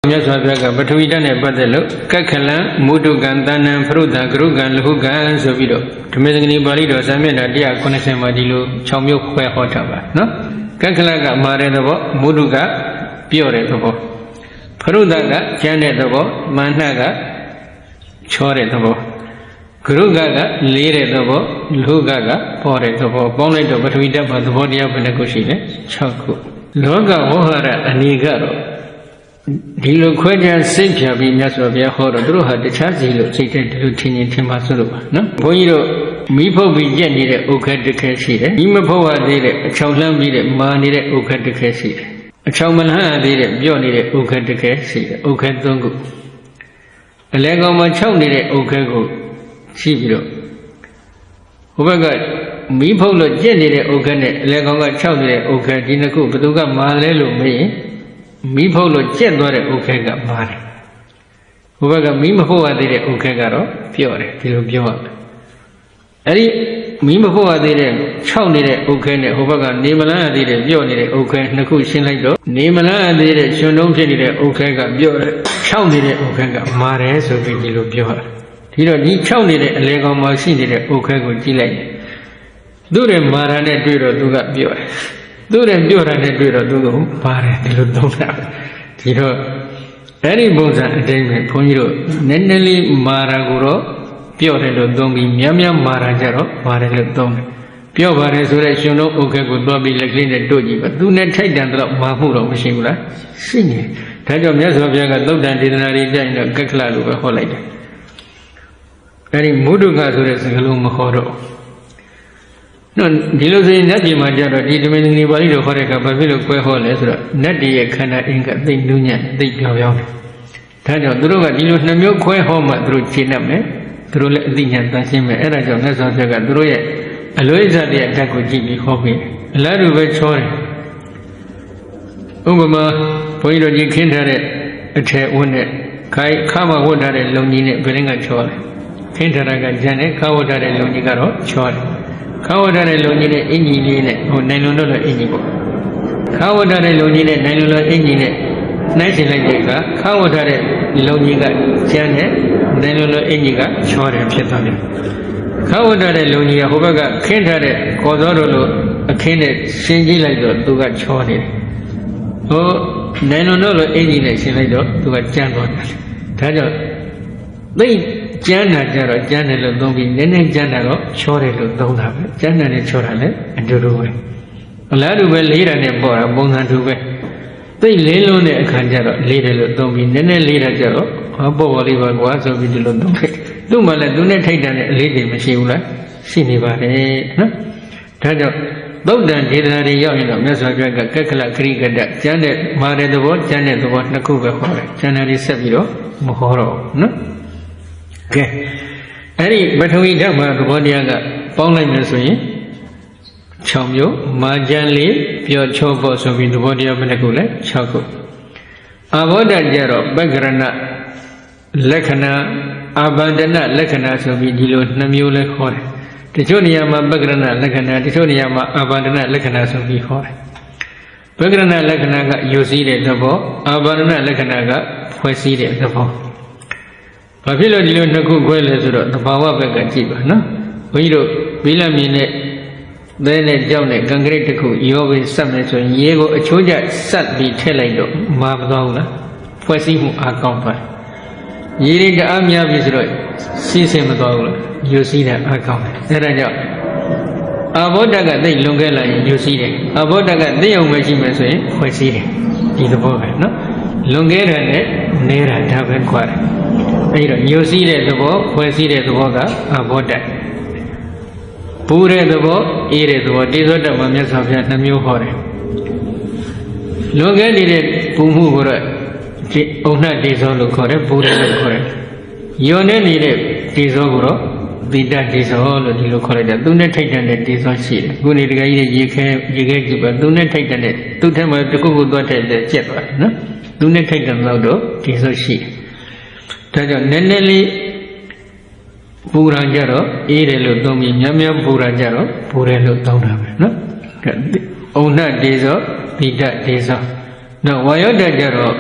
မြတ်စွာဘုရားကပထဝီဓာတ်နဲ့ပတ်သက်လို့ကက္ခလံမုဒုကံတဏ္ဏံဖရုဒ္ဓံကရုကံလဟုကံဆိုပြီးတော့ဓမ္မစကဏီပါဠိတော်စာမျက်နှာ190မှာဒီလို6မျိုးခွဲဟောထားပါနော်ကက္ခလကမာတဲ့သဘောမုဒုကပြော့တဲ့သဘောဖရုဒ္ဓကကျမ်းတဲ့သဘောမာနကချောတဲ့သဘောကရုကလေးတဲ့သဘောလဟုကပေါ်တဲ့သဘောပေါင်းလိုက်တော့ပထဝီဓာတ်မှာသဘောတရားဘယ်နှခုရှိလဲ6ခုလောကဝဟရအနေကတော့ဒီလိုခွဲခြားစိတ်ဖြာပြီးမြတ်စွာဘုရားဟောတော့သူတို့ဟာတခြားစီလို့စိတ်တဲ့ဒီလိုထင်ရင်ထင်ပါစို့လို့ပါနော်ဘုန်းကြီးတို့မိဖုတ်ပြီးကြက်နေတဲ့ဥက္ခတခဲရှိတယ်မိမဖုတ်ရသေးတဲ့အချောင်လှမ်းပြီးတဲ့မာနေတဲ့ဥက္ခတခဲရှိတယ်အချောင်မလှမ်းရသေးတဲ့ပြော့နေတဲ့ဥက္ခတခဲရှိတယ်ဥက္ခ3ခုအလဲကောင်မှာ6နေတဲ့ဥက္ခကိုရှိပြီးတော့ဟိုဘက်ကမိဖုတ်လို့ကြက်နေတဲ့ဥက္ခနဲ့အလဲကောင်က6နေတဲ့ဥက္ခဒီနှစ်ခုဘယ်သူကမာလဲလို့မေးရင်မိဖုတ်လို့ကျက်သွားတဲ့ဥက္ခကမာတယ်ဟိုဘက်ကမိမဖုတ်ရသေးတဲ့ဥက္ခကတော့ပြော့တယ်ဒီလိုပြောရမယ်အဲ့ဒီမိမဖုတ်ရသေးတဲ့6နေတဲ့ဥက္ခနဲ့ဟိုဘက်ကနေမလန်းရသေးတဲ့ပြော့နေတဲ့ဥက္ခနှစ်ခုရှင်းလိုက်တော့နေမလန်းရသေးတဲ့ရှင်တုံးဖြစ်နေတဲ့ဥက္ခကပြော့တယ်6နေတဲ့ဥက္ခကမာတယ်ဆိုပြီးဒီလိုပြောရတယ်ဒီတော့ဒီ6နေတဲ့အလဲကောင်မှာရှိနေတဲ့ဥက္ခကိုကြည့်လိုက်သူ့ရဲ့မာရနဲ့တွေ့တော့သူကပြော့တယ်သူနဲ့ပြောတာနဲ့တွေ့တော့သူကပါတယ်ဒီလိုသုံးတာဒီတော့အဲ့ဒီပုံစံအတိုင်းပဲဘုန်းကြီးတို့နည်းနည်းလေးမာရာကိုတော့ပြော့တယ်လို့သုံးပြီးများများမာရာကြတော့ပါတယ်လို့သုံးတယ်ပြော့ပါတယ်ဆိုတဲ့ရှင်လုံးဥက္ကကိုသွားပြီးလက်ကလေးနဲ့တို့ကြည့်ပါသူနဲ့ထိုက်တန်တော့မာမှုတော့မရှိဘူးလားရှိနေဒါကြောင့်မြတ်စွာဘုရားကသုတ်တန်ဒေသနာတွေကြိုက်တော့ကက္ခလလို့ပဲဟောလိုက်တယ်အဲ့ဒီမုဒုကဆိုတဲ့စကားလုံးမဟောတော့နော်ဒီလိုဆိုရင်နတ်ပြည်မှာကြတော့ဒီဓမ္မစကဏီပါဠိတော်ဟောတဲ့အခါဘာဖြစ်လို့ကွဲဟောလဲဆိုတော့နတ်တွေရဲ့ခန္ဓာအင်္ဂသိနုညံ့သိပြောင်းပြောင်းတယ်ဒါကြောင့်သူတို့ကဒီလို2မျိုးခွဲဟောမှသူတို့ရှင်းတတ်မယ်သူတို့လည်းအသိဉာဏ်တန်ရှင်းမယ်အဲ့ဒါကြောင့်မြတ်စွာဘုရားကသူတို့ရဲ့အလွဲဇတ်တဲ့အဓာတ်ကိုကြည့်ပြီးဟောပြီးအလားတူပဲချောတယ်ဥပမာဘုန်းကြီးတို့ကြီးခင်းထားတဲ့အထည်ဝတ်နဲ့ခါမဝတ်ထားတဲ့လုံကြီးနဲ့ဘယ်ရင်ကချောတယ်ခင်းထားတာကကျန်တယ်ခါဝတ်ထားတဲ့လုံကြီးကတော့ချောတယ်ခါဝတ်ထားတဲ့လုံကြီးနဲ့အင်ကြီးလေးနဲ့ဟိုနိုင်လွန်တော့လည်းအင်ကြီးပေါ့ခါဝတ်ထားတဲ့လုံကြီးနဲ့နိုင်လွန်တော့အင်ကြီးနဲ့နှိုင်းရှင်လိုက်တဲ့အခါခါဝတ်ထားတဲ့လုံကြီးကကျန်းတယ်နိုင်လွန်တော့အင်ကြီးကချောတယ်ဖြစ်သွားတယ်ခါဝတ်ထားတဲ့လုံကြီးကဟိုဘက်ကခင်းထားတဲ့ကော်စောတို့လိုအခင်းနဲ့ရှင်းကြည့်လိုက်တော့သူကချောနေတယ်ဟိုနိုင်လွန်တော့လည်းအင်ကြီးနဲ့ရှင်းလိုက်တော့သူကကျန်းသွားတယ်ဒါကြောင့်သိကျမ်းတာကြတော့ကျမ်းတယ်လို့သုံးပြီးနည်းနည်းကျမ်းတာတော့ချောတယ်လို့သုံးတာပဲကျမ်းတာနဲ့ချောတာလည်းအတူတူပဲအလားတူပဲလေးတာနဲ့ပေါ်တာပုံစံတူပဲသိလေးလုံးတဲ့အခါကျတော့လေးတယ်လို့သုံးပြီးနည်းနည်းလေးတာကြတော့ပေါ်ပေါ်လေးပါကွာဆိုပြီးဒီလိုသုံးတယ်သူ့မှာလည်းသူနဲ့ထိုက်တန်တဲ့အလေးတွေမရှိဘူးလားရှိနေပါတယ်နော်ဒါကြောင့်သုတ်တန်ဒေသနာတွေရောက်ရင်တော့မြတ်စွာဘုရားကကက္ခလခရိကတကျမ်းတဲ့မာတဲ့သဘောကျမ်းတဲ့သဘောနှစ်ခုပဲဟောတယ်ကျမ်းတာတွေဆက်ပြီးတော့မဟောတော့နော်ကဲအဲ့ဒီပထဝီဓာတ်မှာသဘောတရားကပေါင်းလိုက်မယ်ဆိုရင်6မျိုးမာကျန်လေးပြောချောဖို့ဆိုပြီးသဘောတရားဘယ်နှခုလဲ6ခုအာဘောဓာတ်ကြတော့ပက္ခရဏလက္ခဏာအာဘန္ဒနလက္ခဏာဆိုပြီးဒီလို2မျိုးလဲခေါ်တယ်တချို့နေရာမှာပက္ခရဏလက္ခဏာတချို့နေရာမှာအာဘန္ဒနလက္ခဏာဆိုပြီးခေါ်တယ်ပက္ခရဏလက္ခဏာကယူစည်းတဲ့သဘောအာဘန္ဒနလက္ခဏာကဖွဲ့စည်းတဲ့သဘောဘာဖြစ်လို့ဒီလိုနှစ်ခုခွဲလဲဆိုတော့သဘာဝဘက်ကကြည့်ပါနော်ဘုန်းကြီးတို့ဘိလမြင်နဲ့သဲနဲ့ကြောက်နဲ့ကံကရစ်တစ်ခုရောပြီးစက်မယ်ဆိုရင်ရေကိုအချိုးကျစက်ပြီးထည့်လိုက်တော့မာမသွားဘူးလားဖွဲ့စည်းမှုအားကောင်းသွားရေတွေတအားများပြီဆိုတော့စီးစင်မသွားဘူးလားယူစည်းတဲ့အားကောင်းတယ်အဲဒါကြောင့်အာဘောဓကသိလွန်ခဲ့လာရင်ယူစည်းတယ်အာဘောဓကသိအောင်ပဲရှိမယ်ဆိုရင်ဖွဲ့စည်းတယ်ဒီသဘောပဲနော်လွန်ခဲ့တာနဲ့နေတာဒါပဲခွာတယ်အဲဒီတော့ညိုစည်းတဲ့သဘောဖွဲ့စည်းတဲ့သဘောကအာဘောဓပူတဲ့သဘောအေးတဲ့သဘောတိသောတ္တမှာမြတ်စွာဘုရား2မျိုးဟောတယ်လွန်ခဲ့နေတဲ့ပူမှုကိုတော့အုံနှတေဇောလို့ခေါ်တယ်ပူတယ်လို့ခေါ်တယ်ညွန်နေနေတဲ့တေဇောကိုတော့သီတတေဇောလို့ဒီလိုခေါ်လိုက်တယ်သူနဲ့ထိုက်တန်တဲ့တေဇောရှိတယ်ခုနေတကယ်ကြီးရေခဲကြည့်ပါသူနဲ့ထိုက်တန်တဲ့သူ့ထက်မှတစ်ခုခုသွားတဲ့ကျက်သွားတယ်နော်သူနဲ့ထိုက်တန်တော့တေဇောရှိတယ်ဒါကြောင့်နည်းနည်းလေးပူရာကြတော့အေးတယ်လို့သုံးပြီးများများပူရာကြတော့ပူတယ်လို့သုံးတာပဲနော်အုံနှတေဇောပိဋ္ဌတေဇောနောက်ဝါယောဓာတ်ကြတော့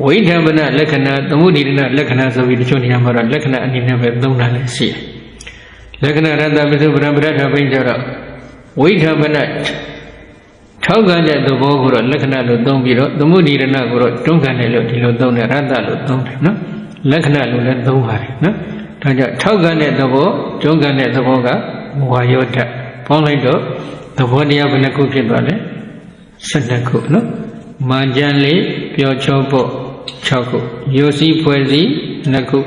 ဝိဓမ္မနလက္ခဏာသမုဒိရဏလက္ခဏာဆိုပြီးတချို့နေရာမှာတော့လက္ခဏာအနေနဲ့ပဲသုံးတာလည်းရှိတယ်လက္ခဏာရတ္တပစ္စုပ္ပန်ပရထဘိကြတော့ဝိဓမ္မနထောက်ကန်တဲ့သဘောကိုတော့လက္ခဏာလို့သုံးပြီးတော့သမုဒိရဏကိုတော့တွန်းကန်တယ်လို့ဒီလိုသုံးတယ်ရတ္တလို့သုံးတယ်နော်လက္ခဏာလို့လည်းသုံးပါတယ်နော်ဒါကြောင့်ထောက်ကန်တဲ့သဘောတွန်းကန်တဲ့သဘောကဝါယောဓာတ်ပေါင်းလိုက်တော့သဘောတရားဘယ်နှခုဖြစ်သွားလဲ12ခုနော်မာကြံလေးပျော်ချောဖို့6ခုရိုစီဖွဲ့စီ2ခု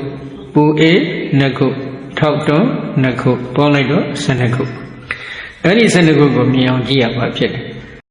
ပူအေး2ခုထောက်တွန်း2ခုပေါင်းလိုက်တော့12ခုအဲ့ဒီ12ခုကိုမြင်အောင်ကြည့်ရမှာဖြစ်တယ်